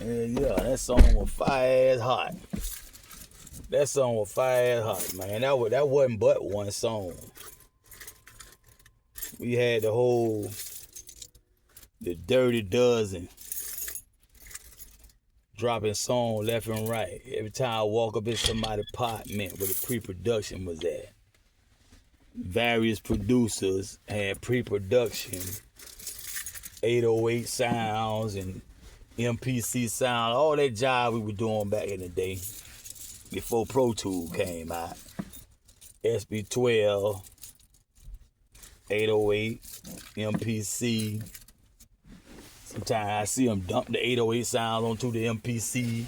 Yeah, that song was fire as hot. That song was fire as hot, man. That wasn't but one song. We had the Dirty Dozen dropping song left and right. Every time I walk up in somebody's apartment where the pre-production was at. Various producers had pre-production, 808 sounds and MPC sound, all that job we were doing back in the day before Pro Tools came out. SB12, 808, MPC. Sometimes I see them dump the 808 sounds onto the MPC,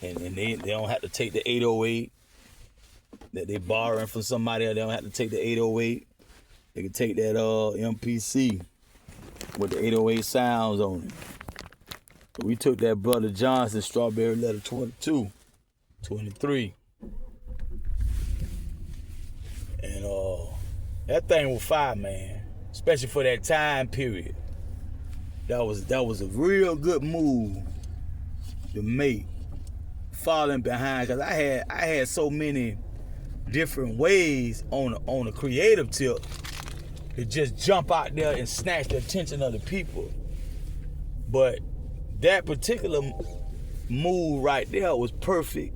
and they don't have to take the 808 that they borrowing from somebody else. They don't have to take the 808. They can take that MPC with the 808 sounds on it. So we took that Brother Johnson Strawberry Letter 22, 23. And that thing was fire, man. Especially for that time period. That was a real good move to make. Falling behind, because I had so many different ways on a creative tip to just jump out there and snatch the attention of the people. But that particular move right there was perfect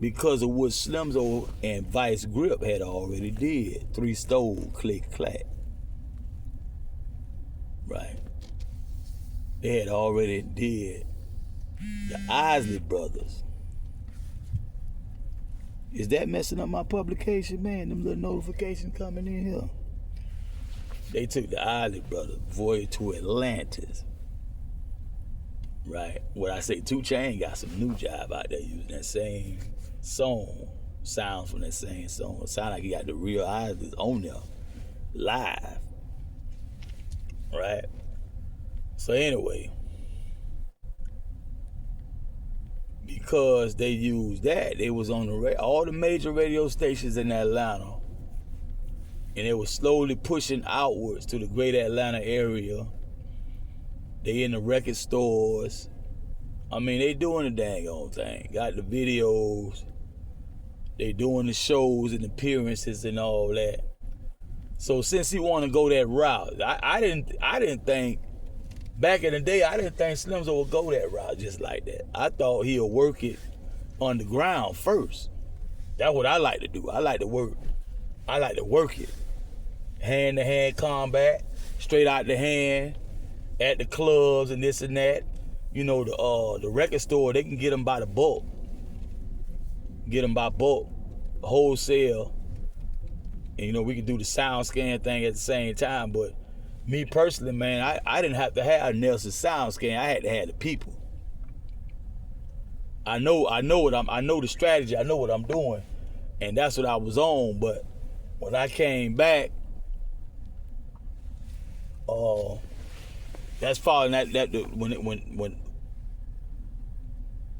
because of what Slimzo and Vice Grip had already did. 3 Stole, Click Clack. Right. They had already did the Isley Brothers. Is that messing up my publication, man? Them little notifications coming in here. They took the Isley Brothers, Voyage to Atlantis. Right. What I say, 2 Chainz got some new job out there using that same song, sounds from that same song. It sound like he got the real Isleys on there, live. Right. So anyway, because they used that, they was on all the major radio stations in Atlanta, and they was slowly pushing outwards to the greater Atlanta area. They in the record stores. I mean, they doing the dang old thing. Got the videos. They doing the shows and appearances and all that. So since he want to go that route, I didn't think. Back in the day, I didn't think Slimzo would go that route just like that. I thought he'll work it on the ground first. That's what I like to do. I like to work it. Hand-to-hand combat, straight out the hand, at the clubs and this and that. You know, the record store, they can get them by the bulk. Get them by bulk, wholesale. And, you know, we can do the sound scan thing at the same time, but me personally, man, I didn't have to have Nelson sound scan. I had to have the people. I know the strategy. I know what I'm doing, and that's what I was on. But when I came back, that's following that when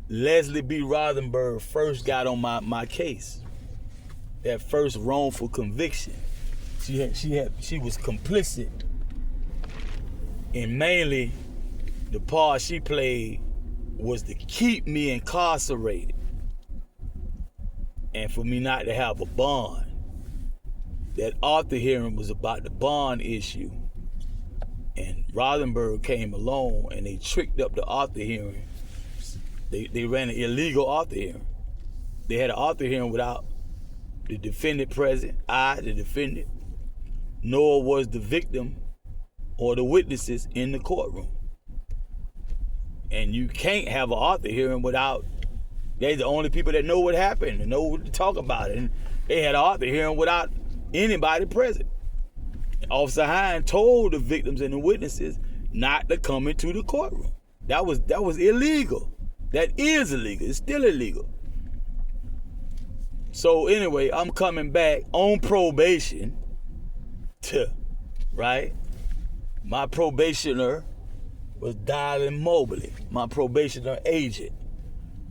Leslie B. Rothenberg first got on my case, that first wrongful conviction, she was complicit. And mainly, the part she played was to keep me incarcerated and for me not to have a bond. That Arthur hearing was about the bond issue. And Rothenberg came along and they tricked up the Arthur hearing. They ran an illegal Arthur hearing. They had an Arthur hearing without the defendant present, the defendant, nor was the victim or the witnesses in the courtroom. And you can't have an Arthur hearing without, they're the only people that know what happened and know what to talk about it. And they had an Arthur hearing without anybody present. Officer Hine told the victims and the witnesses not to come into the courtroom. That was illegal. That is illegal. It's still illegal. So anyway, I'm coming back on probation right? My probationer was Darlin Mobley. My probationer agent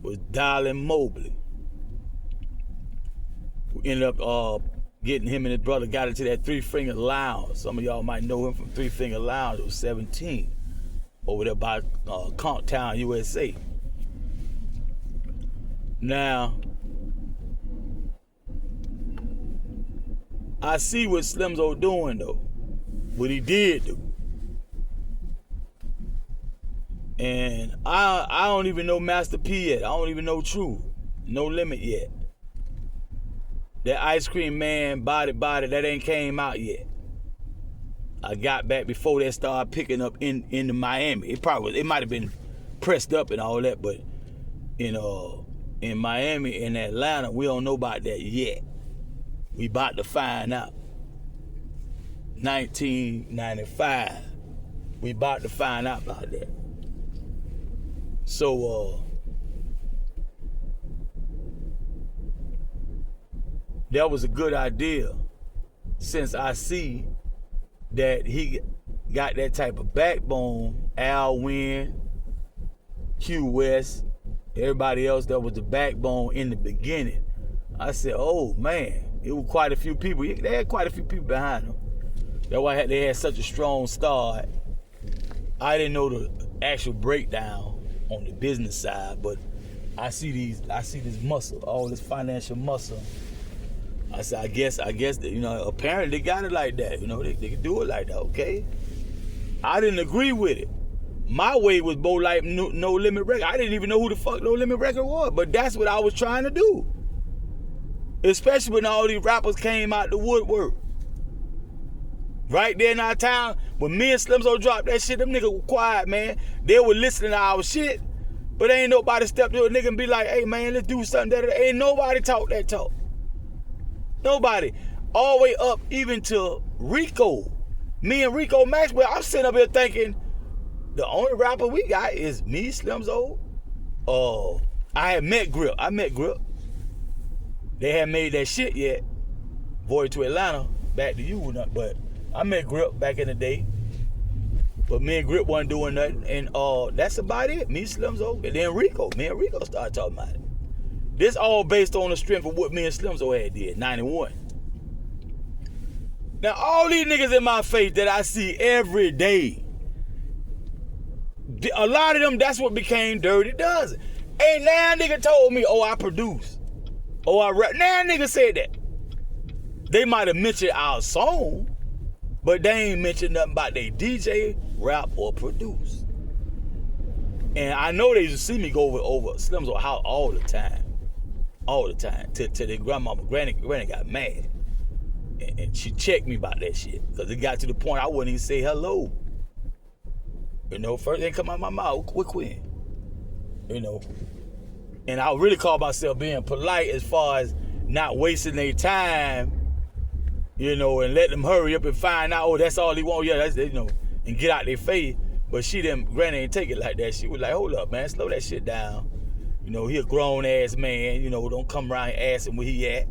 was Darlin Mobley. We ended up getting him and his brother got into that 3 Finger Lounge. Some of y'all might know him from 3 Finger Lounge. It was 17. over there by Comptown, USA. Now, I see what Slimzo doing though, what he did do. And I don't even know Master P yet. I don't even know True. No Limit yet. That Ice Cream Man body, that ain't came out yet. I got back before that started picking up into Miami. It might have been pressed up and all that, but in Miami and Atlanta, we don't know about that yet. We about to find out. 1995. We about to find out about that. So that was a good idea, since I see that he got that type of backbone. Al Wynn, Q West, everybody else that was the backbone in the beginning. I said, oh man, it was quite a few people. They had quite a few people behind them. That's why they had such a strong start. I didn't know the actual breakdown on the business side, but I see this muscle, all this financial muscle. I said, I guess that, apparently they got it like that. They can do it like that, okay? I didn't agree with it. My way was more like No Limit Record. I didn't even know who the fuck No Limit Record was, but that's what I was trying to do. Especially when all these rappers came out the woodwork. Right there in our town, when me and Slimzo dropped that shit, them niggas were quiet, man. They were listening to our shit, but ain't nobody step to a nigga and be like, hey man, let's do something. Ain't nobody talk that talk. Nobody. All the way up even to Rico. Me and Rico Maxwell, I'm sitting up here thinking, the only rapper we got is me, Slimzo. I met Grip. They hadn't made that shit yet. Voyage to Atlanta, back to you, but I met Grip back in the day. But me and Grip wasn't doing nothing. And that's about it. Me, Slimzo, and then Rico. Me and Rico started talking about it. This all based on the strength of what me and Slimzo had did, 91. Now, all these niggas in my face that I see every day, a lot of them, that's what became Dirty Dozen. Ain't now nigga told me, I produce. I rap. Now nigga said that. They might have mentioned our song, but they ain't mentioned nothing about they DJ, rap, or produce. And I know they used to see me go over Slimzo's house all the time. Till their grandmama, granny got mad. And she checked me about that shit. Because it got to the point I wouldn't even say hello. First thing come out of my mouth, quit. And I really call myself being polite as far as not wasting their time, and let them hurry up and find out, that's all he want, that's, and get out their face. But granny ain't take it like that. She was like, hold up, man, slow that shit down. He a grown ass man, don't come around and ask him where he at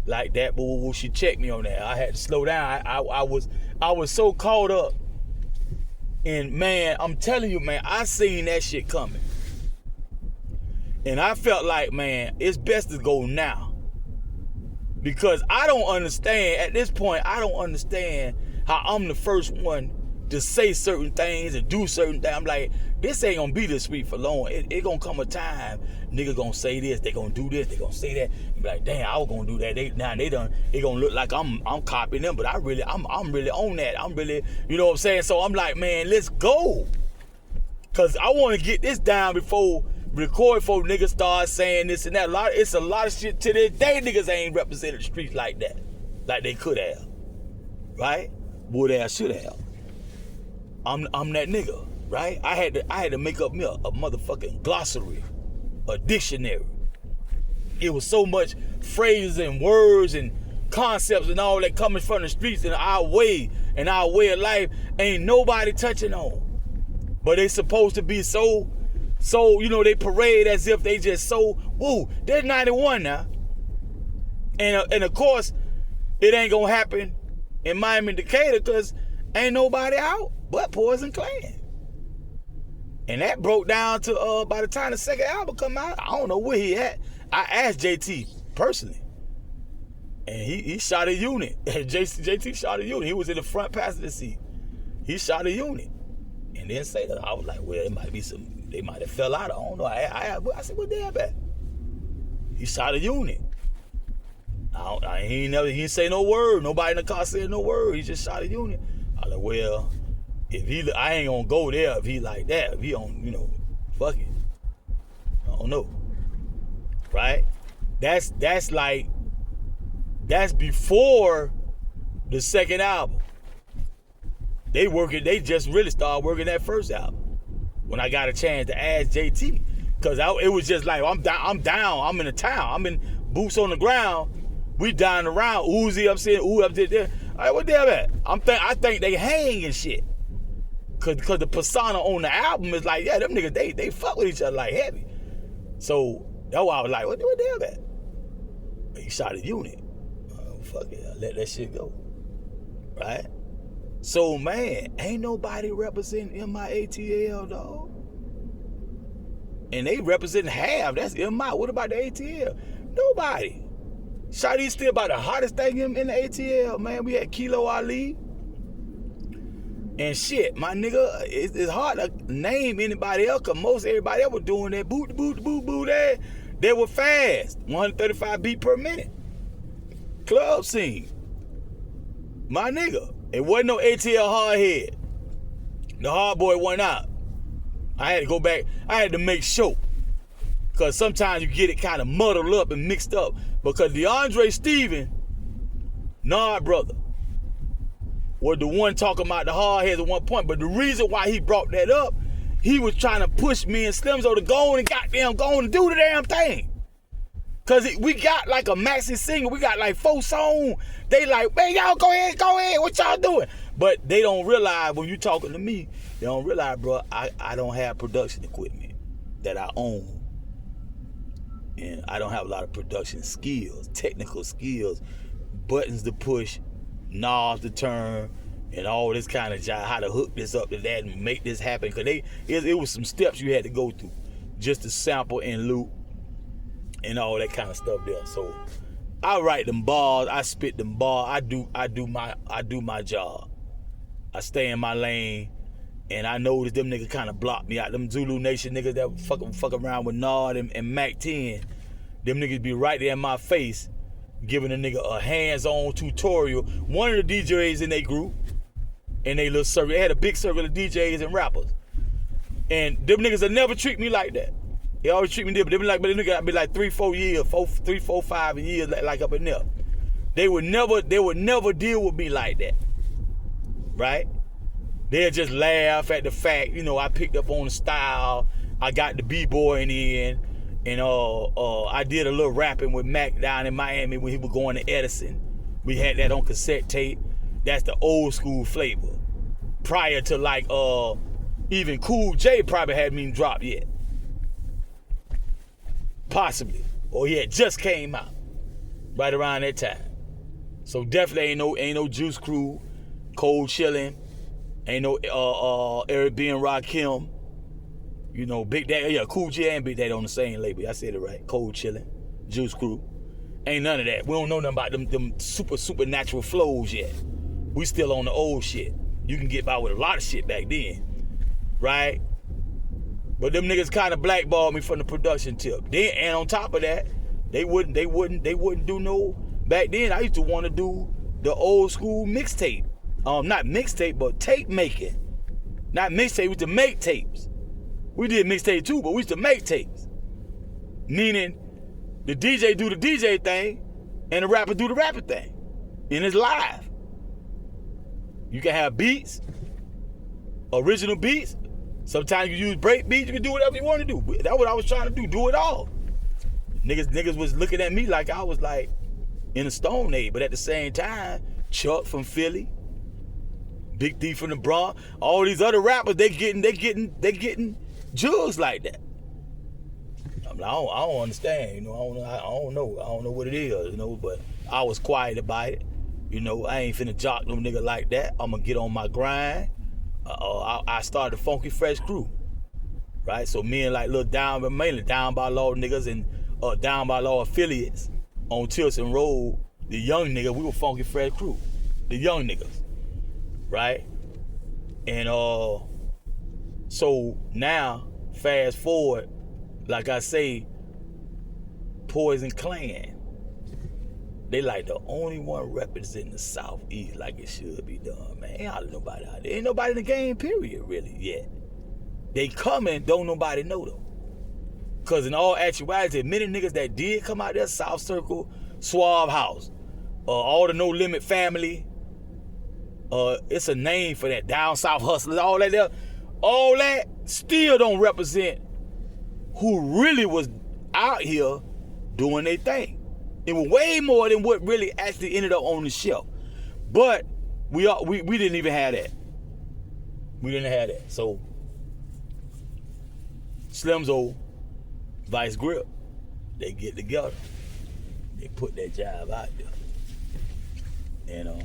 like that. But she checked me on that. I had to slow down. I was so caught up. And man, I'm telling you, man, I seen that shit coming. And I felt like, man, it's best to go now. Because I don't understand, at this point, I don't understand how I'm the first one to say certain things and do certain things. I'm like, this ain't gonna be this sweet for long. It gonna come a time, nigga gonna say this, they gonna do this, they gonna say that. You be like, damn, I was gonna do that. It gonna look like I'm copying them, but I'm really on that. I'm really, you know what I'm saying? So I'm like, man, let's go. Cause I wanna get this down before niggas start saying this and that. It's a lot of shit to this day niggas ain't represented the streets like that. Like they could have. Right? Would have, should have. I'm that nigga, right? I had to make up me a motherfucking glossary, a dictionary. It was so much phrases and words and concepts and all that coming from the streets and our way of life ain't nobody touching on. But they supposed to be so they parade as if they just woo, they're 91 now. And of course, it ain't gonna happen in Miami, Decatur, because ain't nobody out but Poison Clan. And that broke down to by the time the second album come out, I don't know where he at. I asked JT personally. And he shot a unit. JT shot a unit. He was in the front passenger seat. He shot a unit. and then say that. I was like, well, it might be they might have fell out. I don't know. I said, what they have at? He shot a unit. He didn't say no word. Nobody in the car said no word. He just shot a unit. I was like, well, I ain't gonna go there if he like that. If he don't, fuck it. I don't know. Right? That's before the second album. They just really started working that first album. When I got a chance to ask JT. Cause it was just like, I'm down, I'm in the town, I'm in boots on the ground, we dying around, Uzi, I'm saying, ooh, up there. All right, what they have at? I think they hang and shit. Cause the persona on the album is like, yeah, them niggas, they fuck with each other like heavy. So that's why I was like, what they have at? He shot a unit. Oh, fuck it, I let that shit go. Right? So man, ain't nobody representing MIATL, dog. And they represent half. That's MI. What about the ATL? Nobody. Shawty's still about the hottest thing in the ATL, man. We had Kilo Ali. And shit, my nigga, it's hard to name anybody else, cause most everybody else was doing that boot, that. They were fast. 135 beat per minute. Club scene. My nigga. It wasn't no ATL hardhead. The hard boy went out. I had to go back. I had to make sure. Because sometimes you get it kind of muddled up and mixed up. Because DeAndre Steven, Nard brother, was the one talking about the hard heads at one point. But the reason why he brought that up, he was trying to push me and Slimzo to go on and do the damn thing. Because we got like a maxi single. We got like 4 songs. They like, man, y'all go ahead. What y'all doing? But they don't realize when you talking to me, they don't realize, bro, I don't have production equipment that I own. And I don't have a lot of production skills, technical skills, buttons to push, knobs to turn, and all this kind of job, how to hook this up to that and make this happen. Because it was some steps you had to go through just to sample and loop and all that kind of stuff there. So I write them bars, I spit them bars, I do my job. I stay in my lane, and I noticed them niggas kind of blocked me out. Them Zulu Nation niggas that fuck around with Nard and Mac 10, them niggas be right there in my face, giving a nigga a hands-on tutorial. One of the DJs in their group, in their little circle, they had a big circle of DJs and rappers. And them niggas will never treat me like that. They always treat me different. But them niggas be like 3-4 years, 3-4-5 years like up in there. They would never deal with me like that. Right? They'll just laugh at the fact, I picked up on the style, I got the B-boying in, and I did a little rapping with Mac down in Miami when he was going to Edison. We had that on cassette tape. That's the old school flavor. Prior to like even Cool J probably hadn't even dropped yet. Possibly. Or he had just came out right around that time. So definitely ain't no Juice Crew, Cold Chillin', ain't no Eric B and Rakim, Big Daddy, Cool J and Big Daddy on the same label. I said it right. Cold Chillin', Juice Crew. Ain't none of that. We don't know nothing about them supernatural flows yet. We still on the old shit. You can get by with a lot of shit back then. Right? But them niggas kind of blackballed me from the production tip. And on top of that, they wouldn't do no. Back then, I used to want to do the old school mixtape. Not mixtape, but tape making. Not mixtape, we used to make tapes. We did mixtape too, but we used to make tapes. Meaning, the DJ do the DJ thing, and the rapper do the rapper thing. And it's live. You can have beats, original beats. Sometimes you use break beats, you can do whatever you want to do. That's what I was trying to do it all. Niggas was looking at me like I was like in a Stone Age, but at the same time, Chuck from Philly, Big D from the Bronx, all these other rappers, they getting jugs like that. I don't understand, I don't know what it is, but I was quiet about it. I ain't finna jock no nigga like that. I'ma get on my grind. I started the Funky Fresh crew, right? So me and like little mainly Down by Law niggas and Down by Law affiliates on Tilson Road, the young niggas, we were Funky Fresh crew, the young niggas, right? And So now, fast forward, like I say, Poison Clan, they like the only one representing the Southeast like it should be done, man. Ain't nobody out there. Ain't nobody in the game, period, really, yet. They coming, don't nobody know them. Because in all actuality, many niggas that did come out there, South Circle, Suave House, all the No Limit family, it's a name for that, Down South Hustlers, all that there, all that still don't represent who really was out here doing their thing. It was way more than what really actually ended up on the shelf. But we didn't even have that. We didn't have that. So Slim's old Vice Grip, they get together. They put that job out there. And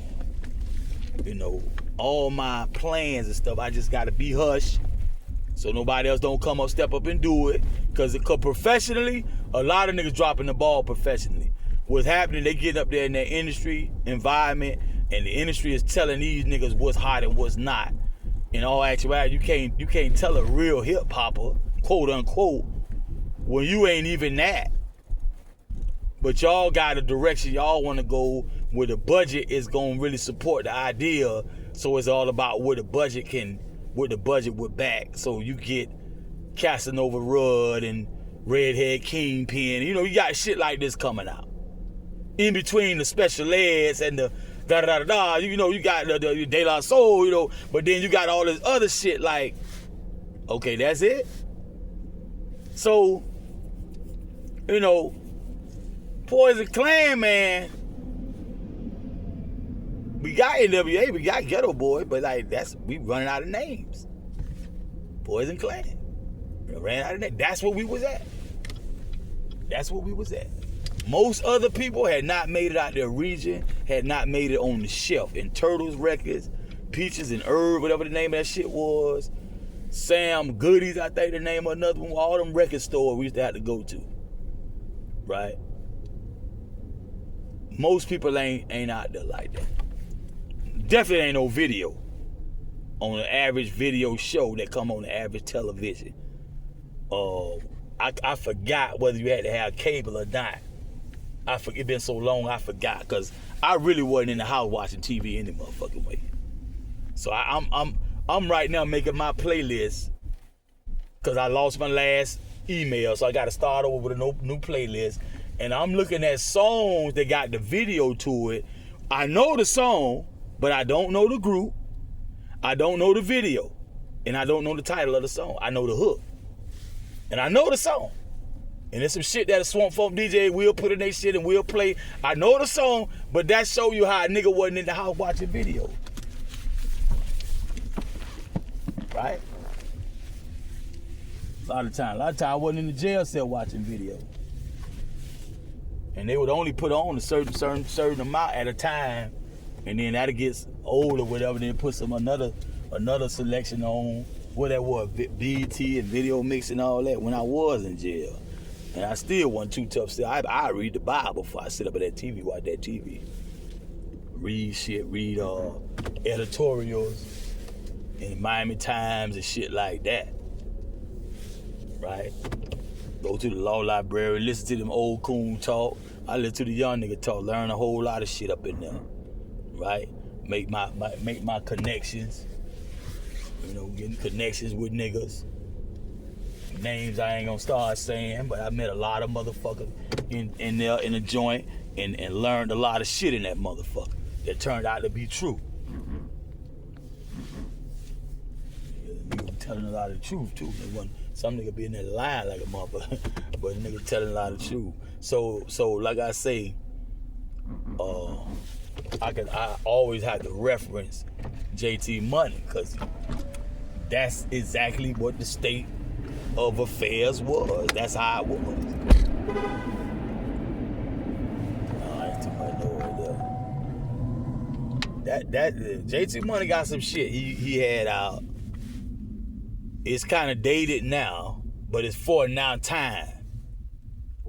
you know, all my plans and stuff, I just gotta be hush so nobody else don't come up, step up and do it. Cause professionally, a lot of niggas dropping the ball professionally. What's happening, they get up there in that industry environment, and the industry is telling these niggas what's hot and what's not. In all actuality, you can't tell a real hip hopper, quote unquote, when you ain't even that. But y'all got a direction y'all want to go where the budget is going to really support the idea. So it's all about where the budget would back. So you get Casanova Rudd and Redhead Kingpin. You know, you got shit like this coming out. In between the special eds and the da-da-da-da, you know, you got the De La Soul, you know, but then you got all this other shit like, okay, that's it? So, you know, Poison Clan, man, we got NWA, we got Ghetto Boy, but like we running out of names. Poison Clan, we ran out of names. That's where we was at. That's where we was at. Most other people had not made it out their region, had not made it on the shelf. In Turtles Records, Peaches and Herb, whatever the name of that shit was, Sam Goodies, I think the name of another one, all them record stores we used to have to go to, right? Most people ain't out there like that. Definitely ain't no video on an average video show that come on the average television. I forgot whether you had to have cable or not. It been so long I forgot, because I really wasn't in the house watching TV any motherfucking way. So I'm right now making my playlist, because I lost my last email, so I got to start over with a new playlist. And I'm looking at songs that got the video to it. I know the song, but I don't know the group. I don't know the video. And I don't know the title of the song. I know the hook. And I know the song. And there's some shit that a Swamp Funk DJ will put in their shit and will play. I know the song, but that show you how a nigga wasn't in the house watching videos. Right? A lot of time I wasn't in the jail cell watching videos. And they would only put on a certain amount at a time, and then that gets old or whatever, then put another selection on, what that was, BET and video mix and all that when I was in jail. And I still wasn't too tough. Still, I read the Bible before I sit up at that TV, watch that TV. Read editorials in Miami Times and shit like that. Right? Go to the law library, listen to them old coon talk. I listen to the young nigga talk, learn a whole lot of shit up in there. Right? Make my connections. You know, getting connections with niggas. Names I ain't gonna start saying, but I met a lot of motherfuckers in there in the joint and learned a lot of shit in that motherfucker that turned out to be true. You telling a lot of truth too. Some nigga be in there lying like a motherfucker, but a nigga telling a lot of truth. So like I say, I always have to reference JT Money, because that's exactly what the state of affairs was. That's how it was. That's too much noise there. That JT Money got some shit he had out. It's kind of dated now, but it's for now time.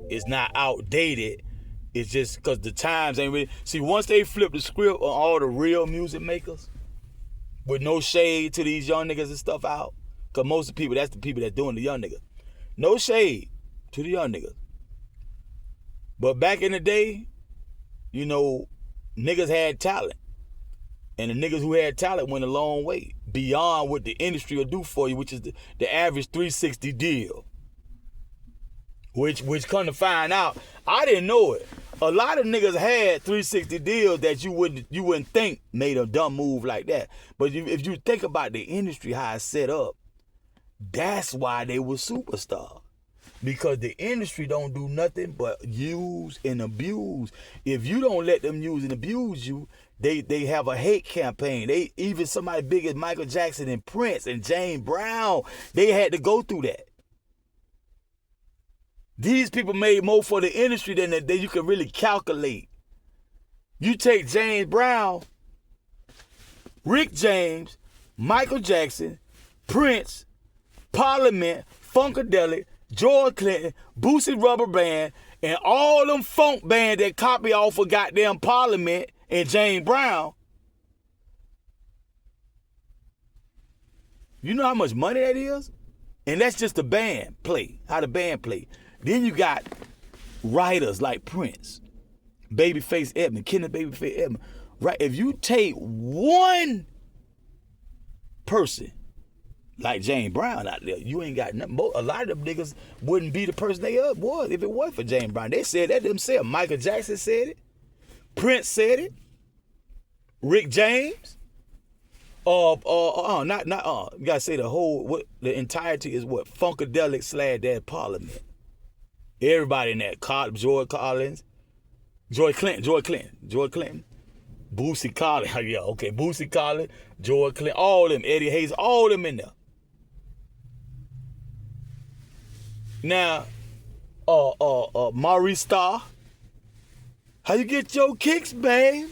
It's not outdated. It's just because the times ain't really. See, once they flip the script on all the real music makers, with no shade to these young niggas and stuff out, Because most of the people, that's the people that's doing the young niggas. No shade to the young niggas. But back in the day, you know, niggas had talent. And the niggas who had talent went a long way beyond what the industry will do for you, which is the average 360 deal. Which come to find out, I didn't know it. A lot of niggas had 360 deals that you wouldn't think made a dumb move like that. But if you think about the industry, how it's set up, that's why they were superstars. Because the industry don't do nothing but use and abuse. If you don't let them use and abuse you, they have a hate campaign. Even somebody big as Michael Jackson and Prince and James Brown, they had to go through that. These people made more for the industry than you can really calculate. You take James Brown, Rick James, Michael Jackson, Prince, Parliament, Funkadelic, George Clinton, Boosie Rubber Band, and all them funk bands that copy off of goddamn Parliament and James Brown. You know how much money that is? And that's just the band play, how the band play. Then you got writers like Prince, Babyface Edmond, Kenneth Babyface Edmond. Right? If you take one person like James Brown out there, you ain't got nothing. A lot of them niggas wouldn't be the person they was if it wasn't for James Brown. They said that themselves. Michael Jackson said it. Prince said it. Rick James. You gotta say the entirety is what? Funkadelic / that Parliament. Everybody in that, George Clinton, Boosie Collins, yeah, okay, Boosie Collins, George Clinton, all them, Eddie Hayes, all them in there. Now, Maurice Starr, how you get your kicks, babe?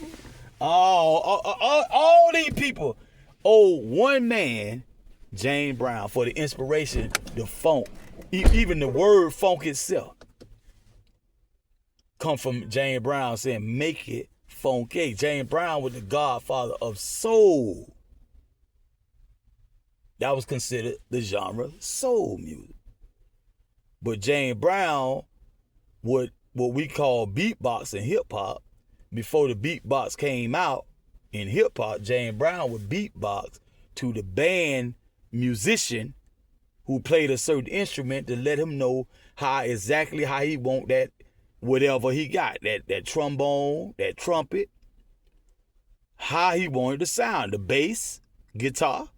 All these people. Oh, one man, James Brown, for the inspiration, the funk, even the word funk itself, come from James Brown saying, make it funky. James Brown was the godfather of soul. That was considered the genre soul music. But James Brown, what we call beatbox and hip hop, before the beatbox came out in hip hop, James Brown would beatbox to the band musician who played a certain instrument to let him know exactly how he want that, whatever he got, that trombone, that trumpet, how he wanted to sound, the bass, guitar,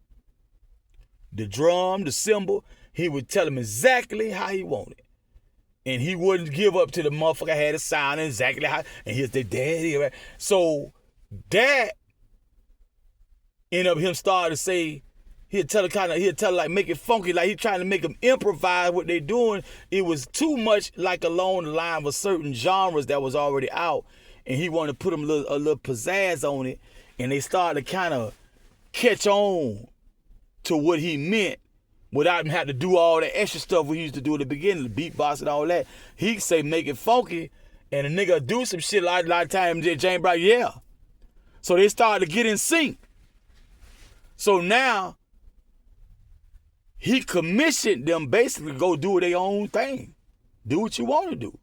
the drum, the cymbal. He would tell him exactly how he wanted. And he wouldn't give up to the motherfucker had to sound exactly how, and here's the daddy. Right? So that ended up him starting to say, he'll tell like make it funky, like he trying to make them improvise what they doing. It was too much like along the line of certain genres that was already out, and he wanted to put them a little pizzazz on it, and they started to kind of catch on to what he meant without him having to do all that extra stuff we used to do at the beginning, the beatbox and all that. He say make it funky, and a nigga do some shit like a lot of times. James Brown, yeah. So they started to get in sync. So now he commissioned them basically to go do their own thing. Do what you want to do.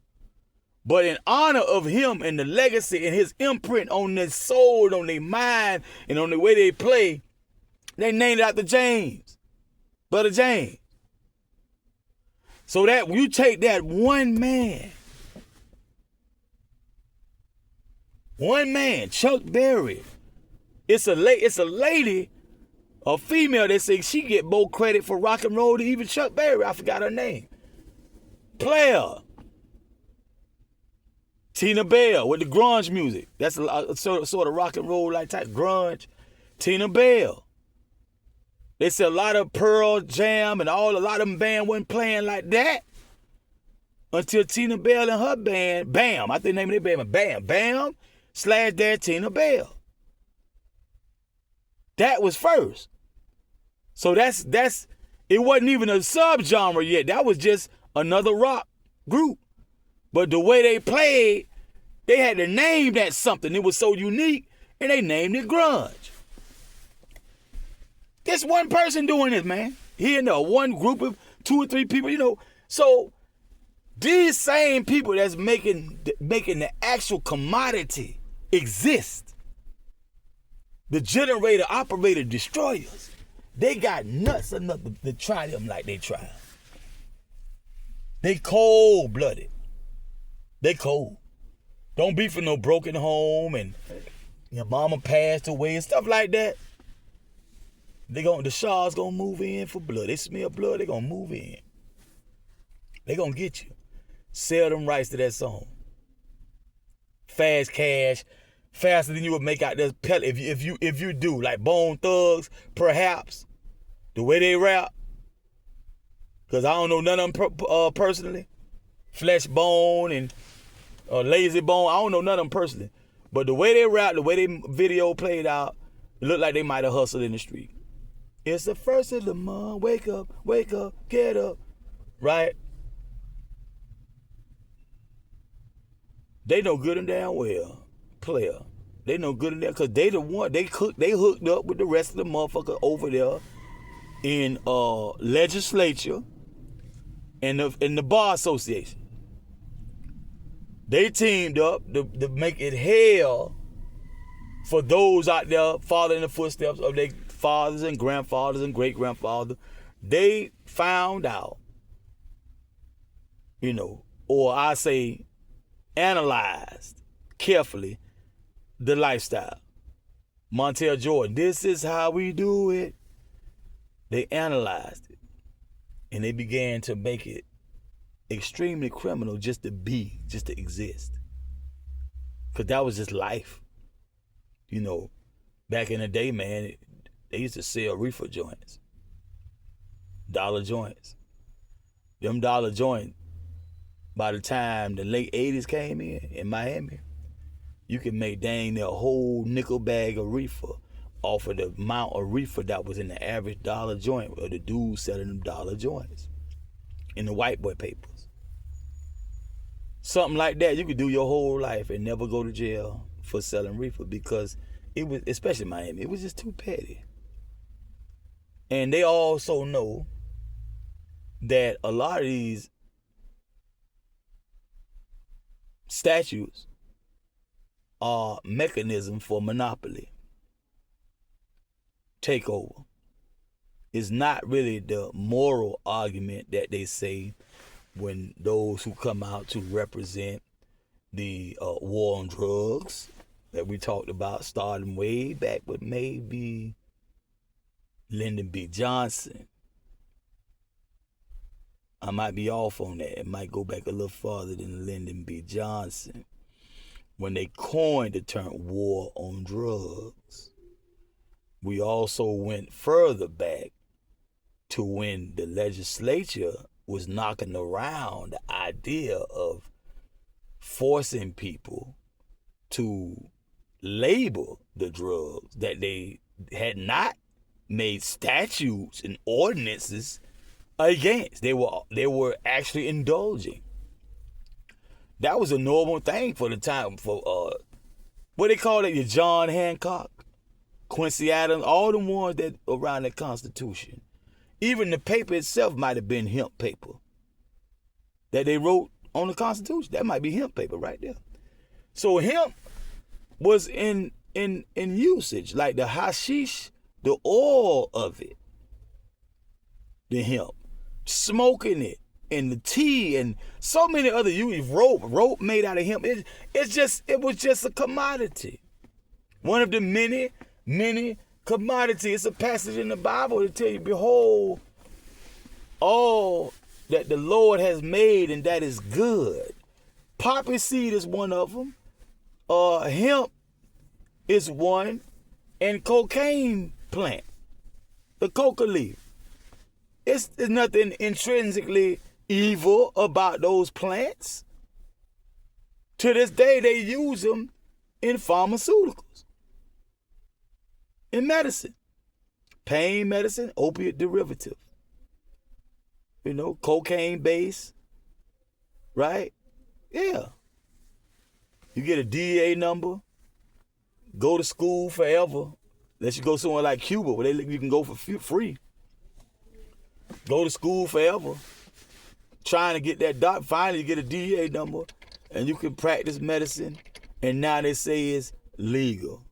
But in honor of him and the legacy and his imprint on their soul, on their mind, and on the way they play, they named it after James. Brother James. So that you take that one man, Chuck Berry. It's a lady, a female that say she get more credit for rock and roll than even Chuck Berry. I forgot her name. Player. Tina Bell with the grunge music. That's a sort of rock and roll like type grunge. Tina Bell. They said a lot of Pearl Jam and a lot of them band wasn't playing like that until Tina Bell and her band, Bam. I think the name of their band was Bam. Bam / that Tina Bell. That was first. So that's it wasn't even a subgenre yet. That was just another rock group. But the way they played, they had to name that something. It was so unique, and they named it grunge. This one person doing this, man. here and there, one group of 2 or 3 people, So these same people that's making the actual commodity exist, the generator, operator, destroyers, they got nuts enough to try them like they try. They cold-blooded. They cold. Don't be for no broken home and your mama passed away and stuff like that. The Shah's gonna move in for blood. They smell blood, they gonna move in. They gonna get you. Sell them rights to that song. Fast cash, faster than you would make out this pellet. If you do, like Bone Thugs, perhaps, the way they rap, because I don't know none of them personally. Flesh Bone and Lazy Bone, I don't know none of them personally. But the way they rap, the way they video played out, it looked like they might have hustled in the street. It's the first of the month, wake up, get up, right? They know good and damn well, player. They know good and damn, because they the one, they hooked up with the rest of the motherfucker over there in legislature and the bar association. They teamed up to make it hell for those out there following the footsteps of their fathers and grandfathers and great-grandfathers. They found out, or I say analyzed carefully the lifestyle. Montel Jordan, this is how we do it. They analyzed it and they began to make it extremely criminal just to exist. Because that was just life. Back in the day, man, they used to sell reefer joints, dollar joints. Them dollar joints, by the time the late 80s came in Miami, you could make dang near a whole nickel bag of reefer off of the amount of reefer that was in the average dollar joint of the dudes selling them dollar joints in the white boy papers. Something like that, you could do your whole life and never go to jail for selling reefer, because it was, especially Miami, it was just too petty. And they also know that a lot of these statutes are mechanism for monopoly, takeover. It's not really the moral argument that they say when those who come out to represent the war on drugs that we talked about starting way back with maybe Lyndon B. Johnson. I might be off on that. It might go back a little farther than Lyndon B. Johnson, when they coined the term war on drugs. We also went further back to when the legislature was knocking around the idea of forcing people to label the drugs that they had not made statutes and ordinances against. They were actually indulging. That was a normal thing for the time, for what they call it, your John Hancock, Quincy Adams, all the ones that around the Constitution. Even the paper itself might have been hemp paper that they wrote on the Constitution. That might be hemp paper right there. So hemp was in usage, like the hashish, the oil of it, the hemp, smoking it, and the tea, and so many other uses. Rope made out of hemp. It was just a commodity. One of the many commodities. It's a passage in the Bible to tell you, behold, all that the Lord has made, and that is good. Poppy seed is one of them. Hemp is one, and cocaine plant, the coca leaf. There's nothing intrinsically evil about those plants. To this day, they use them in pharmaceuticals, in medicine, pain medicine, opiate derivative. Cocaine base, right? Yeah. You get a DEA number, go to school forever. Unless you go somewhere like Cuba where you can go for free. Go to school forever. Trying to get that doc, finally you get a DEA number and you can practice medicine, and now they say it's legal.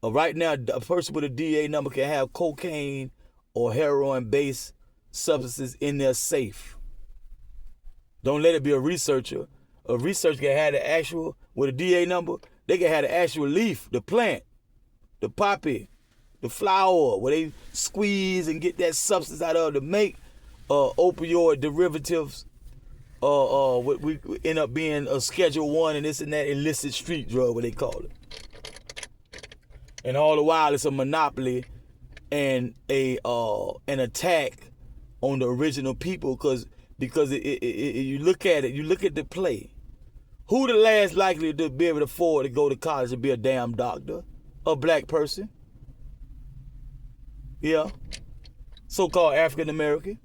Right now, a person with a DEA number can have cocaine or heroin-based substances in their safe. Don't let it be a researcher. A researcher can have the actual, with a DEA number, they can have the actual leaf, the plant, the poppy, the flower, where they squeeze and get that substance out of to make opioid derivatives. We end up being a Schedule 1 and this and that illicit street drug, what they call it. And all the while, it's a monopoly and an attack on the original people, because you look at it, you look at the play. Who the last likely to be able to afford to go to college and be a damn doctor? A black person. Yeah. So-called African American.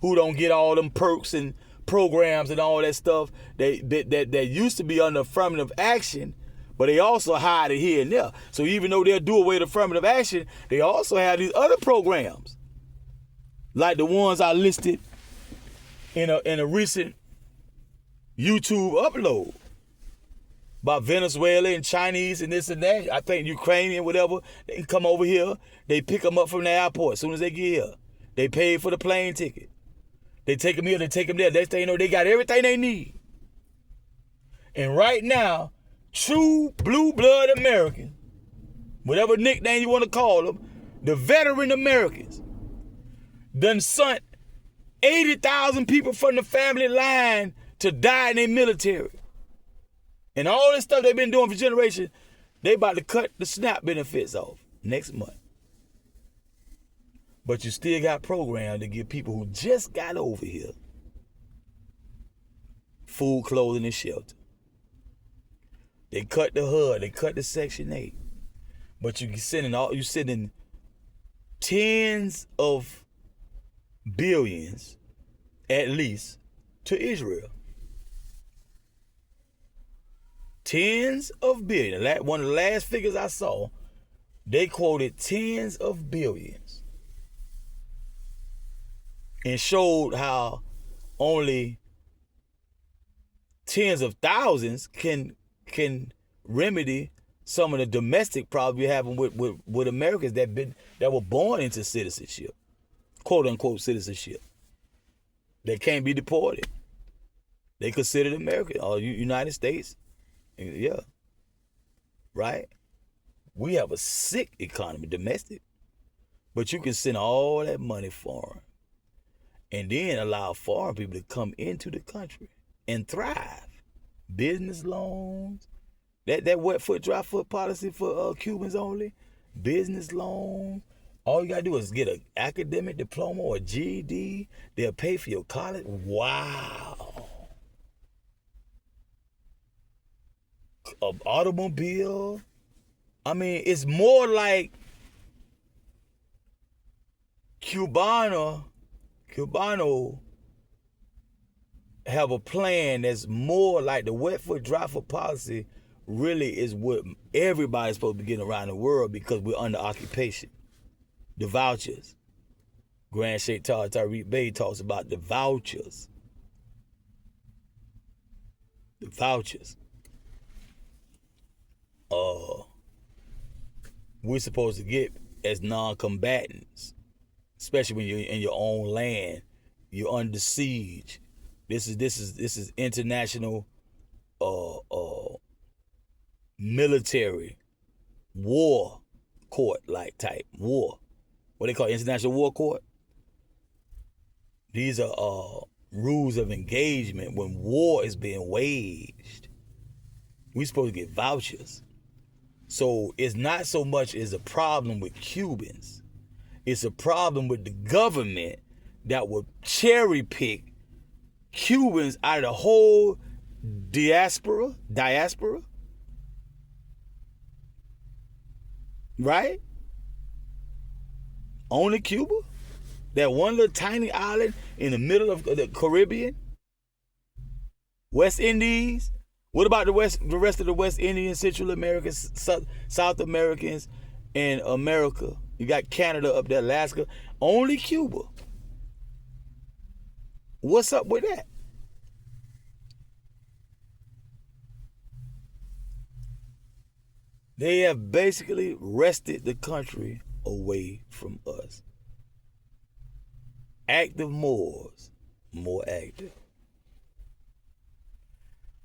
Who don't get all them perks and programs and all that stuff that used to be under affirmative action, but they also hide it here and there. So even though they'll do away with affirmative action, they also have these other programs, like the ones I listed in a recent YouTube upload about Venezuela and Chinese and this and that. I think Ukrainian, whatever. They can come over here. They pick them up from the airport as soon as they get here. They pay for the plane ticket. They take them here, they take them there. Next thing you know, they got everything they need. And right now, true blue blood Americans, whatever nickname you want to call them, the veteran Americans, done sent 80,000 people from the family line to die in their military. And all this stuff they've been doing for generations, they about to cut the SNAP benefits off next month. But you still got programs to give people who just got over here food, clothing, and shelter. They cut the HUD, they cut the Section 8. But you sending tens of billions, at least, to Israel. Tens of billions. One of the last figures I saw, they quoted tens of billions and showed how only tens of thousands can remedy some of the domestic problems we have with Americans that were born into citizenship, quote unquote citizenship, that can't be deported. They considered American or United States. Yeah. Right? We have a sick economy, domestic. But you can send all that money foreign and then allow foreign people to come into the country and thrive. Business loans, that wet foot, dry foot policy for Cubans only, business loans. All you gotta do is get an academic diploma or a GED. They'll pay for your college. Wow. An automobile. I mean, it's more like Cubano have a plan that's more like the wet foot, dry foot policy really is what everybody's supposed to be getting around the world because we're under occupation. The vouchers. Grand Sheikh Tariq Bey talks about the vouchers. The vouchers. We're supposed to get as non-combatants, especially when you're in your own land, you're under siege. This is international military war court like type war. What they call international war court. These are rules of engagement when war is being waged. We're supposed to get vouchers. So it's not so much as a problem with Cubans. It's a problem with the government that would cherry pick Cubans out of the whole diaspora. Right? Only Cuba? That one little tiny island in the middle of the Caribbean? West Indies? What about the rest of the West Indians, Central Americans, South Americans, and America, You got Canada up there, Alaska. Only Cuba. What's up with that? They have basically wrested the country away from us. Active Moors, more active.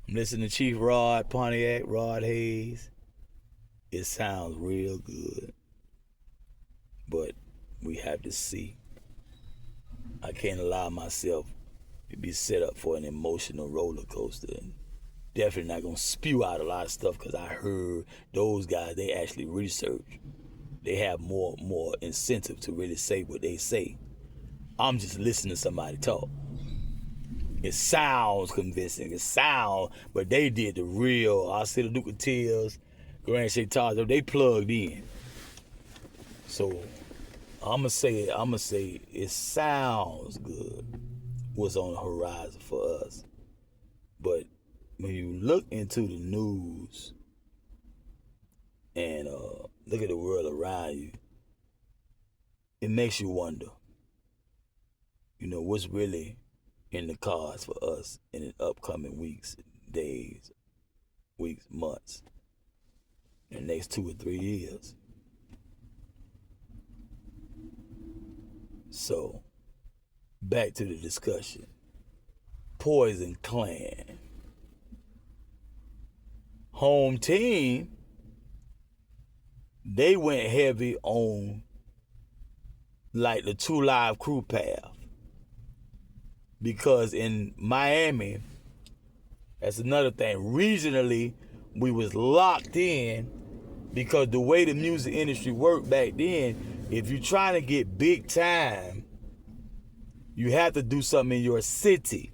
I'm listening to Chief Rod Pontiac, Rod Hayes. It sounds real good. But we have to see. I can't allow myself to be set up for an emotional roller coaster. And definitely not going to spew out a lot of stuff because I heard those guys, they actually research. They have more incentive to really say what they say. I'm just listening to somebody talk. It sounds convincing. But they did the real. I see the Lucatiers, Grand Shaitazo, they plugged in. So I'ma say it sounds good what's on the horizon for us. But when you look into the news and look at the world around you, it makes you wonder, what's really in the cards for us in the upcoming weeks, days, months, in the next 2 or 3 years. So, back to the discussion. Poison Clan. Home team, they went heavy on like the 2 Live Crew path. Because in Miami, that's another thing. Regionally, we was locked in because the way the music industry worked back then, if you're trying to get big time, you have to do something in your city.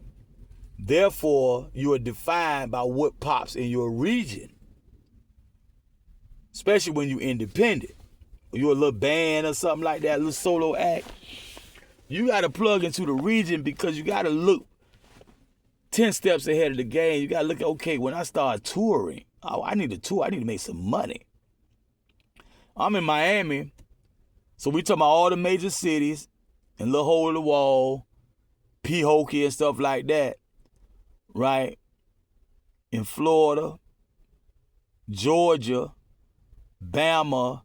Therefore, you are defined by what pops in your region. Especially when you're independent. Or you're a little band or something like that, a little solo act. You got to plug into the region because you got to look 10 steps ahead of the game. You got to look, okay, when I start touring, I need to tour. I need to make some money. I'm in Miami, so we talking about all the major cities and Little Hole in the Wall, Pehokee and stuff like that, right? In Florida, Georgia, Bama,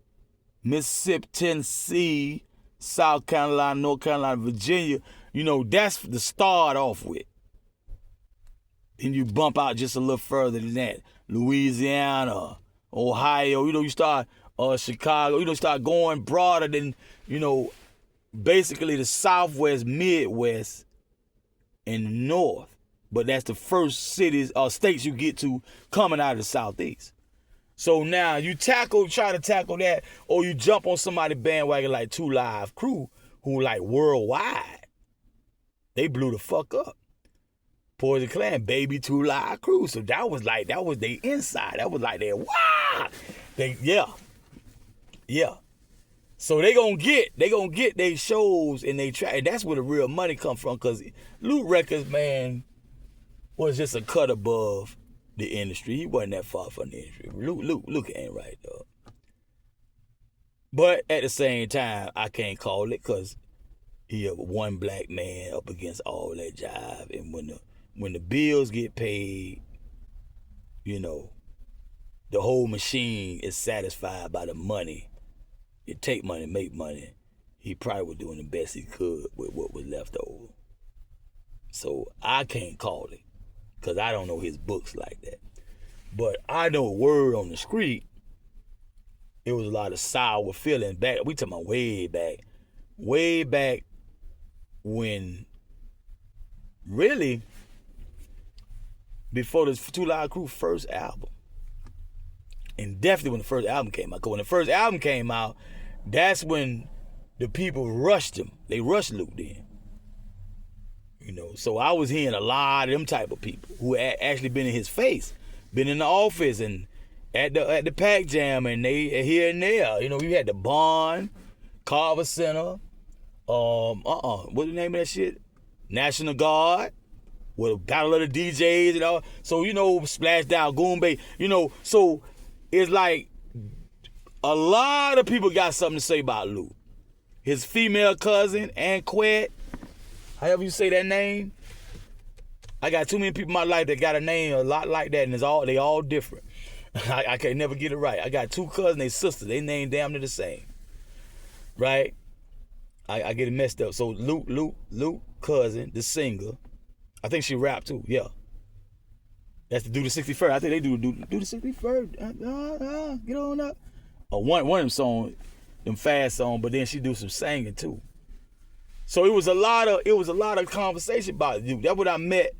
Mississippi, Tennessee, South Carolina, North Carolina, Virginia, that's to start off with. Then you bump out just a little further than that. Louisiana, Ohio, you start Chicago, you start going broader than, basically the Southwest, Midwest, and the North. But that's the first cities or states you get to coming out of the Southeast. So now you try to tackle that, or you jump on somebody bandwagon like 2 Live Crew, who like worldwide. They blew the fuck up. Poison Clan, baby 2 Live Crew. So that was their inside. That was like their wow. Yeah. So they gonna get their shows and they try. And that's where the real money come from. Cause Loot Records, man, was just a cut above the industry. He wasn't that far from the industry. Luke ain't right, though. But at the same time, I can't call it because he a one black man up against all that jive. And when the bills get paid, the whole machine is satisfied by the money. You take money, make money. He probably was doing the best he could with what was left over. So I can't call it, because I don't know his books like that. But I know word on the street, it was a lot of sour feeling back. We talking about way back when, really, before the 2 Live Crew first album. And definitely when the first album came out. Because when the first album came out, that's when the people rushed him. They rushed Luke then. So I was hearing a lot of them type of people who actually been in his face, been in the office and at the Pac Jam, and they here and there. We had the Bond, Carver Center, what's the name of that shit? National Guard, with a battle of the DJs and all. So Splash Down, Goon Bay. So it's like A lot of people got something to say about Luke. His female cousin, Anquette, however you say that name. I got too many people in my life that got a name a lot like that, and they all different. I can never get it right. I got 2 cousins, they sisters. They name damn near the same. Right? I get it messed up. So Luke cousin, the singer. I think she rapped too, yeah. That's to do the 61st. I think they do the 61st. Get on up. One of them songs, them fast songs, but then she do some singing too. So it was a lot of conversation about it. That's what I met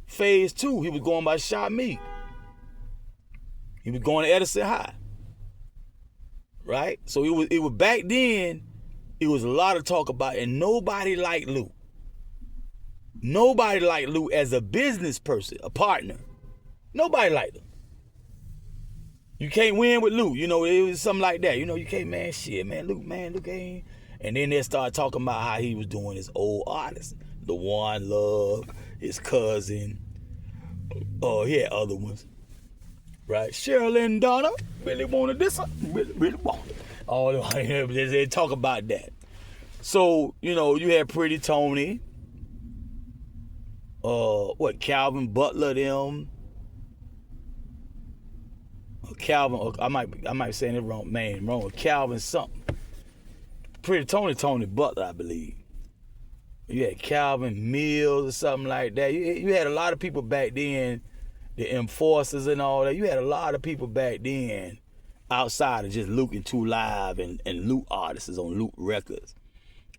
phase 2. He was going by Shot Me. He was going to Edison High. Right? So it was back then, it was a lot of talk about it, and nobody liked Luke. Nobody liked Luke as a business person, a partner. Nobody liked him. You can't win with Luke. You know, it was something like that. You know, you can't, Luke ain't. And then they started talking about how he was doing his old artists. The One Love, his cousin. Oh, he had other ones. Right? Cheryl and Donna really wanted this. Really wanted it. All they talk about that. So, you know, you had Pretty Tony. Calvin Butler, them. Calvin, I might be saying it wrong, Calvin something. Pretty Tony Butler, I believe. You had Calvin Mills or something like that. You had a lot of people back then, the Enforcers and all that. You had a lot of people back then outside of just Luke and 2 Live and Luke artists on Luke Records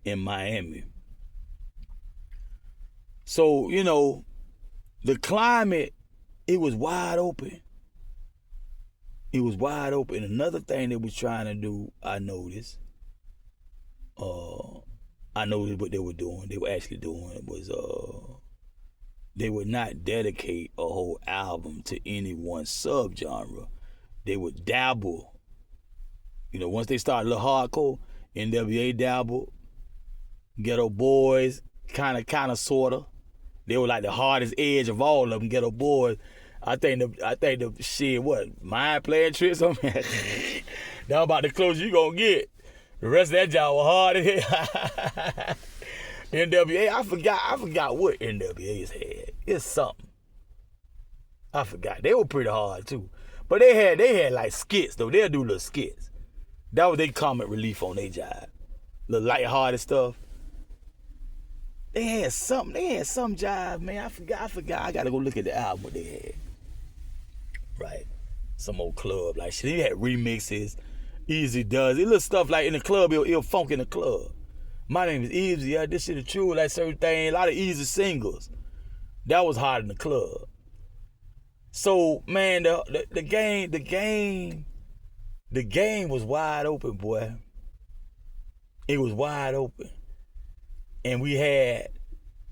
in Miami. So, you know, the climate, it was wide open. It was wide open. Another thing they was trying to do, I noticed what they were doing. They were actually doing was they would not dedicate a whole album to any one subgenre. They would dabble. You know, once they started a little hardcore, NWA dabbled, Ghetto Boys, kind of, sorta. They were like the hardest edge of all of them, Ghetto Boys. I think the shit, Mind Playing Tricks on me. That about the closest you gonna get. The rest of that job was hard as hell. NWA, I forgot what NWA's had. It's something. I forgot. They were pretty hard too. But they had like skits though. They'll do little skits. That was their comic relief on their job. Little lighthearted stuff. They had some jive, man. I forgot. I gotta go look at the album what they had. Right. Some old club like shit. They had remixes. Easy does. It little stuff like in the club, it'll funk in the club. My name is Easy, yeah, this shit is true, like certain thing, a lot of easy singles. That was hard in the club. So, man, the game was wide open, boy. It was wide open. And we had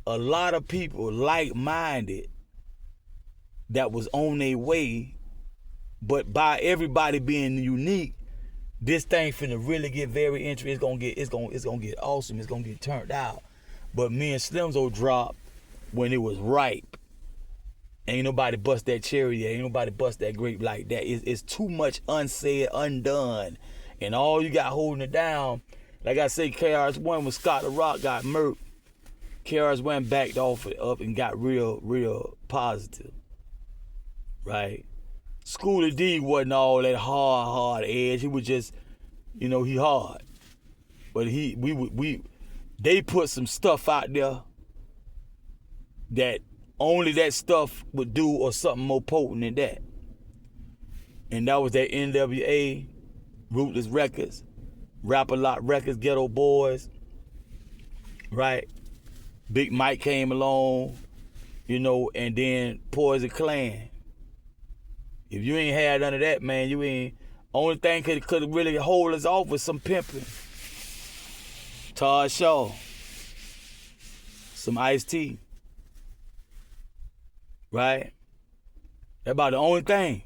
a lot of people like-minded that was on their way, but by everybody being unique, this thing finna really get very interesting. It's gonna get awesome. It's gonna get turned out. But me and Slimzo dropped when it was ripe. Ain't nobody bust that cherry yet. Ain't nobody bust that grape like that. It's too much unsaid, undone. And all you got holding it down, like I say, KRS-One when Scott the Rock got murked, KRS-One backed off it up and got real positive. Right? School of D wasn't all that hard edge. He was just, you know, he hard. But they put some stuff out there that only that stuff would do or something more potent than that. And that was that NWA, Ruthless Records, Rap-A-Lot Records, Ghetto Boys, right? Big Mike came along, you know, and then Poison Clan. If you ain't had none of that, man, you ain't. Only thing could really hold us off was some pimping. Todd Shaw. Some Ice-T. Right? That's about the only thing.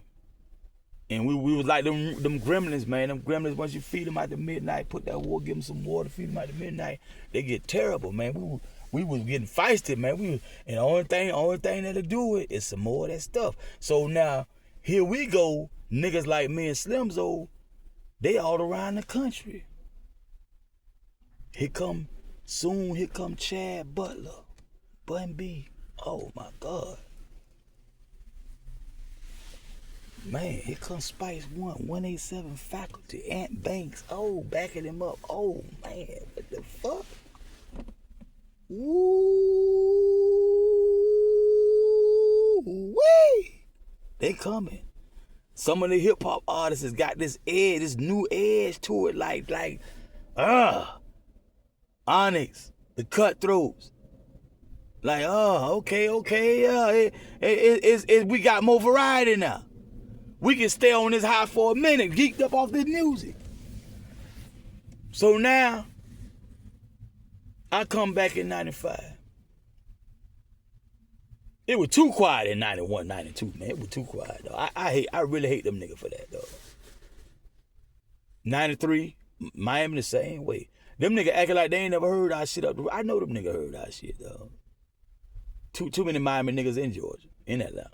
And we was like them gremlins, man. Them gremlins, once you feed them at the midnight, put that water, give them some water, feed them at the midnight, they get terrible, man. We was getting feisty, man. And the only thing that'll do it is some more of that stuff. So now, here we go, niggas like me and Slimzo, They all around the country. Here come Chad Butler, Bun B. Oh my God. Man, here comes Spice 187 faculty, Ant Banks. Oh, backing him up. Oh man, what the fuck? Woo-wee. They coming. Some of the hip hop artists has got this edge, this new edge to it, like Onyx, the Cutthroats. Like, okay, we got more variety now. We can stay on this high for a minute, geeked up off this music. So now, I come back in 95. It was too quiet in 91, 92, man. It was too quiet, though. I really hate them niggas for that, though. 93, Miami the same way. Them niggas acting like they ain't never heard our shit up. I know them niggas heard our shit, though. Too many Miami niggas in Georgia, in Atlanta.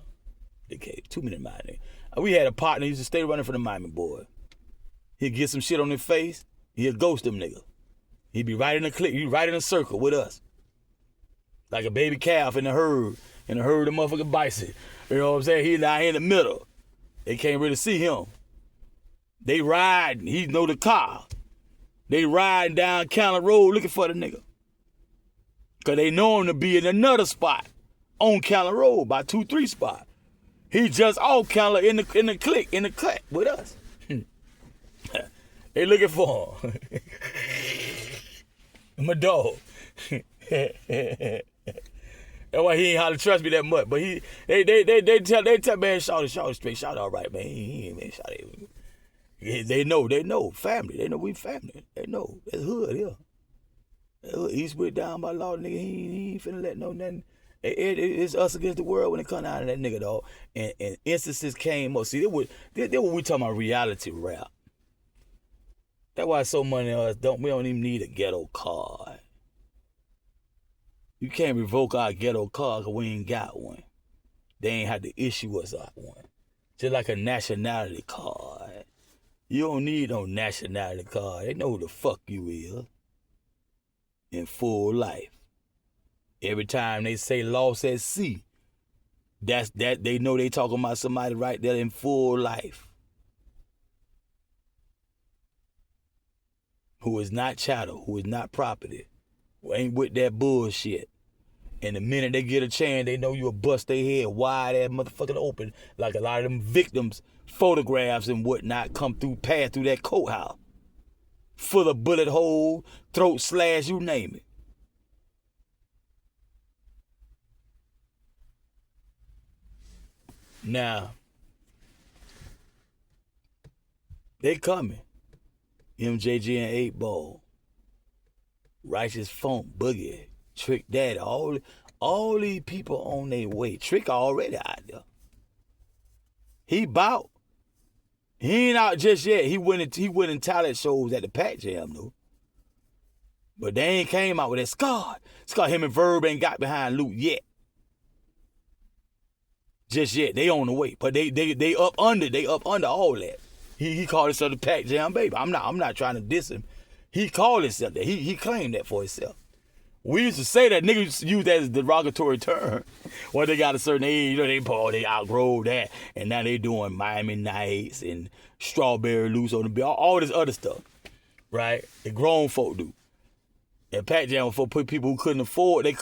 Too many Miami niggas. We had a partner who used to stay running for the Miami boy. He'd get some shit on his face, he'd ghost them niggas. He'd be right in a clique, he'd right in a circle with us. Like a baby calf in the herd of motherfucking bison. You know what I'm saying? He's down here in the middle. They can't really see him. They riding, he know the car. They riding down County Road looking for the nigga. Cause they know him to be in another spot on County Road by 2-3 spot. He just off County in the clique, in the cut with us. They looking for him. My dog. That's why he ain't how to trust me that much. But they tell man, shout straight, shout all right, man. He ain't man, shout it. They know, family. They know we family. They know. That's hood here. Eastwood down by law, nigga. He ain't finna let no nothing. It's us against the world when it come out of that nigga, dog. And instances came up. See, they what we talking about reality rap. That's why so many of us we don't even need a ghetto card. You can't revoke our ghetto card because we ain't got one. They ain't had to issue us out one. Just like a nationality card. You don't need no nationality card. They know who the fuck you is. In full life. Every time they say lost at sea, that they know they talking about somebody right there in full life. Who is not chattel, who is not property, who ain't with that bullshit. And the minute they get a chance, they know you'll bust their head wide ass motherfucking open, like a lot of them victims' photographs and whatnot pass through that courthouse. Full of bullet hole, throat slash, you name it. Now, they coming. MJG and 8 Ball. Righteous Funk, Boogie, Trick Daddy, all these people on their way. Trick already out there. He bout. He ain't out just yet. He went in talent shows at the Pac Jam though. But they ain't came out with that Scar. Him and Verb ain't got behind Luke yet. Just yet. They on the way. But they up under all that. He called himself the Pac Jam baby. I'm not trying to diss him. He called himself that. He claimed that for himself. We used to say that, niggas use that as a derogatory term. When they got a certain age, they outgrow that. And now they doing Miami Nights and Strawberry Loose on the Bill, all this other stuff. Right? The grown folk do. And Pac Jam was for people who couldn't afford, they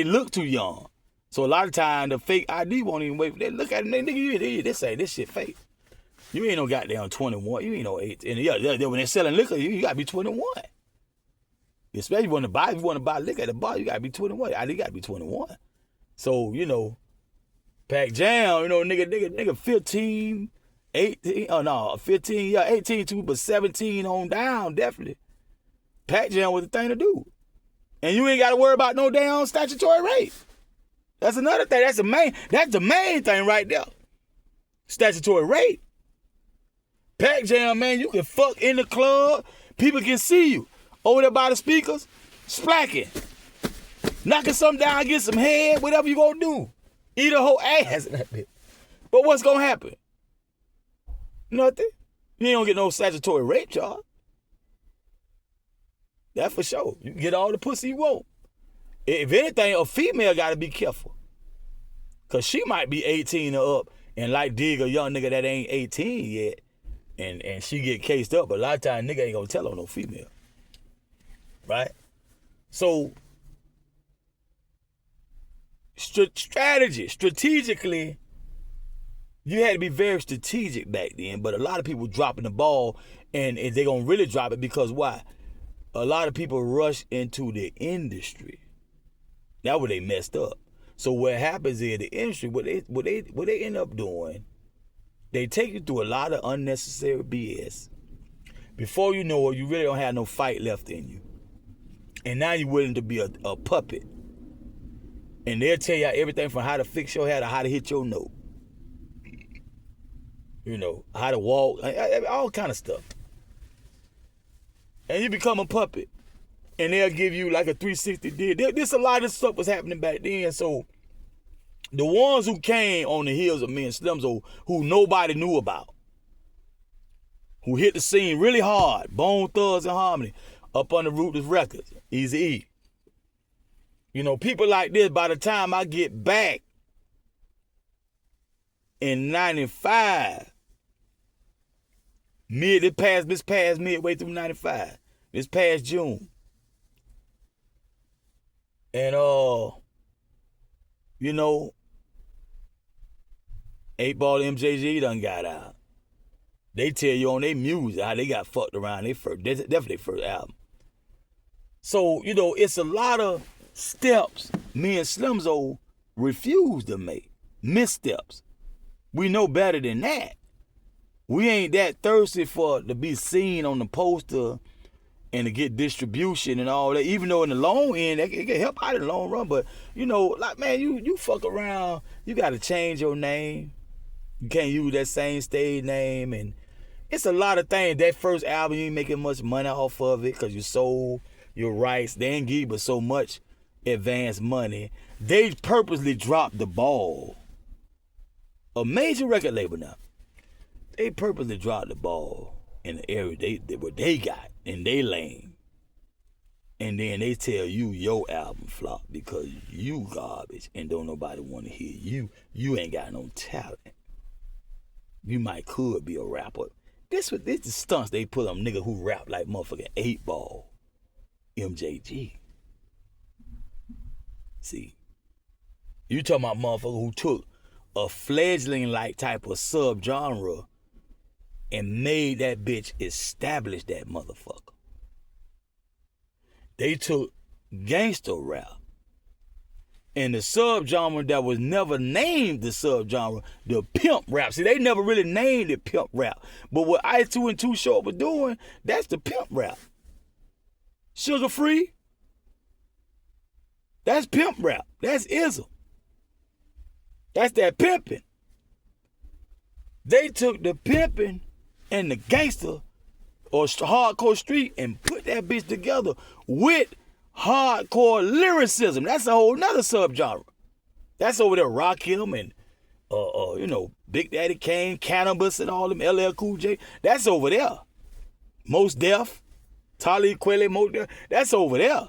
look too young. So a lot of times the fake ID won't even wait. They look at it, nigga, they say this shit fake. You ain't no goddamn 21. You ain't no 18. And yeah, when they're selling liquor, you gotta be 21. Especially if you want to buy liquor at the bar, you gotta be 21. You gotta be 21. So, Pac Jam, nigga 15, 18, 15, 18 too, but 17 on down, definitely. Pac Jam was the thing to do. And you ain't gotta worry about no damn statutory rape. That's another thing. That's the main thing right there. Statutory rape. Pac Jam, man, you can fuck in the club. People can see you. Over there by the speakers, splacking. Knocking something down, get some head, whatever you gonna do. Eat a whole ass in that bitch. But what's gonna happen? Nothing. You don't get no statutory rape charge. That for sure. You can get all the pussy you want. If anything, a female got to be careful. Because she might be 18 or up and like dig a young nigga that ain't 18 yet. And she get cased up. But a lot of times, nigga ain't going to tell on no female. Right? So, strategically, you had to be very strategic back then. But a lot of people dropping the ball. And they going to really drop it because why? A lot of people rush into the industry. That's what they messed up. So what happens is the industry, what they end up doing, they take you through a lot of unnecessary BS. Before you know it, you really don't have no fight left in you. And now you're willing to be a puppet. And they'll tell you everything from how to fix your hair to how to hit your note. You know, how to walk, all kind of stuff. And you become a puppet. And they'll give you like a 360 deal. This a lot of stuff was happening back then. So the ones who came on the heels of me and Slimzo, who nobody knew about, who hit the scene really hard, Bone Thugs and Harmony, up on the Ruthless Records, Eazy-E. You know, people like this, by the time I get back in 95, this past midway through 95, this past June. And, you know, 8-Ball MJG done got out. They tell you on their music how they got fucked around definitely their first album. So, you know, it's a lot of steps me and Slimzo refuse to make. Missteps. We know better than that. We ain't that thirsty to be seen on the poster and to get distribution and all that, even though in the long end, it can help out in the long run. But, you know, like, man, you fuck around, you got to change your name. You can't use that same stage name. And it's a lot of things. That first album, you ain't making much money off of it because you sold your rights. They ain't give you but so much advance money. They purposely dropped the ball. A major record label now. They purposely dropped the ball in the area what they got in their lane. And then they tell you your album flop because you garbage and don't nobody want to hear you. You ain't got no talent. You could be a rapper. This the stunts they put on nigga who rap like motherfucking 8-Ball MJG. See, you talking about motherfucker who took a fledgling like type of subgenre and made that bitch establish that motherfucker. They took gangster rap and the subgenre that was never named the subgenre, the pimp rap. See, they never really named it pimp rap. But what Ice2 and Too Short were doing, that's the pimp rap. Sugar Free, that's pimp rap. That's ism. That's that pimping. They took the pimping and the gangster or hardcore street and put that bitch together with hardcore lyricism. That's a whole nother subgenre. That's over there Rakim and you know, Big Daddy Kane, Cannabis and all them, LL Cool J. That's over there. Mos Def, Talib Kweli, Mos Def. That's over there.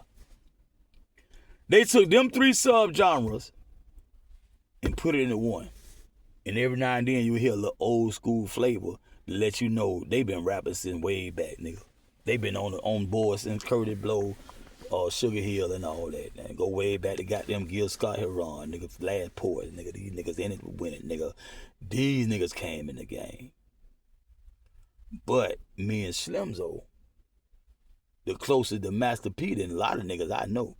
They took them three subgenres and put it into one. And every now and then you hear a little old school flavor to let you know they been rapping since way back, nigga. They been on board since Curtis Blow, Sugar Hill and all that. And go way back to goddamn Gil Scott Heron, nigga, Last Poet, nigga. These niggas in it winning, nigga. These niggas came in the game. But me and Slimzo, the closest to Master P than a lot of niggas I know,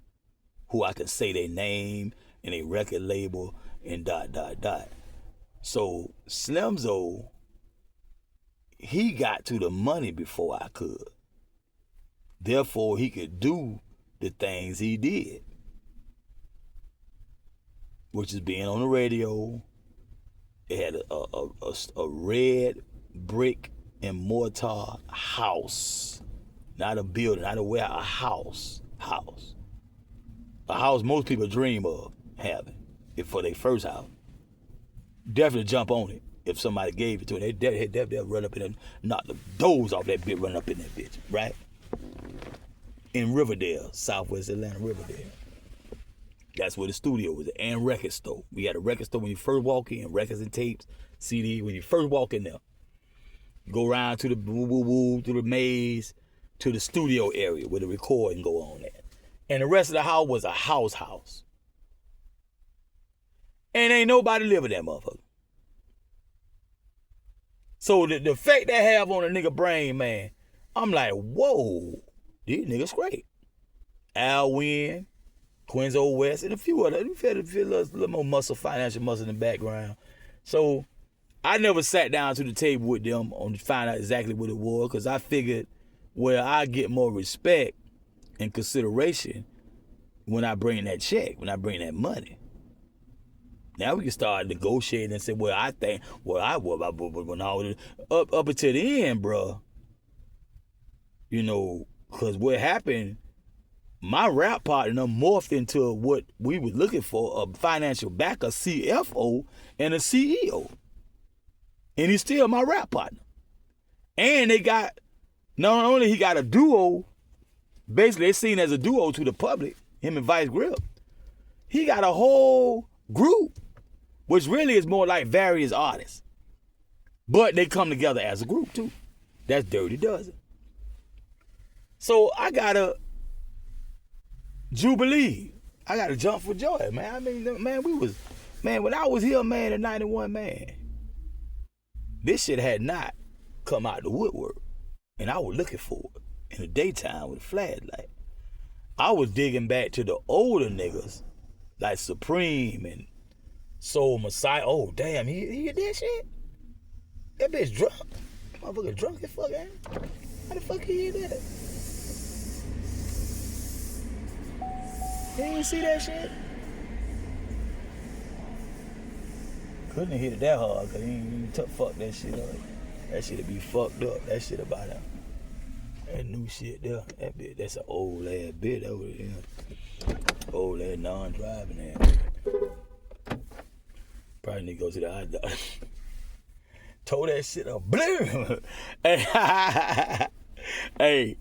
who I can say their name and a record label and ... So Slimzo, he got to the money before I could. Therefore, he could do the things he did, which is being on the radio. It had a red brick and mortar house, not a building, not a warehouse, a house. A house most people dream of having it for their first house. Definitely jump on it. If somebody gave it to them, they'll run up in and knock the doors off that bitch, run up in that bitch, right? In Riverdale, Southwest Atlanta, Riverdale. That's where the studio was, and record store. We had a record store when you first walk in, records and tapes, CD. When you first walk in there, you go around to the to the maze, to the studio area where the recording go on at. And the rest of the house was a house. And ain't nobody live in that motherfucker. So the effect that have on a nigga brain, man, I'm like, whoa, these niggas great. Al Wynn, Quinzo West, and a few others. You feel a little more financial muscle in the background. So I never sat down to the table with them on to find out exactly what it was, because I figured, well, I get more respect and consideration when I bring that check, when I bring that money. Now we can start negotiating and say, well, I think, well, I was when I was up until the end, bro. You know, because what happened, my rap partner morphed into what we were looking for, a financial backer, CFO, and a CEO. And he's still my rap partner. And they got, not only he got a duo, basically they're seen as a duo to the public, him and Vice Grip. He got a whole group, which really is more like various artists. But they come together as a group too. That's Dirty Dozen. So I got a jubilee. I got to jump for joy, man. I mean, man, when I was here, man, in 91, man, this shit had not come out the woodwork. And I was looking for it in the daytime with a flashlight. I was digging back to the older niggas, like Supreme and Soul Messiah. Oh, damn, he hit that shit? That bitch drunk. Motherfucker drunk as fuck, ain't he? How the fuck he hit that? You ain't see that shit? Couldn't have hit it that hard, because he ain't fuck that shit up. That shit'd be fucked up. That shit about that new shit there. That bitch, that's an old ass bitch over there. Old ass non-driving ass. Probably need to go to the eye doctor. Tore that shit up. Blue. Hey,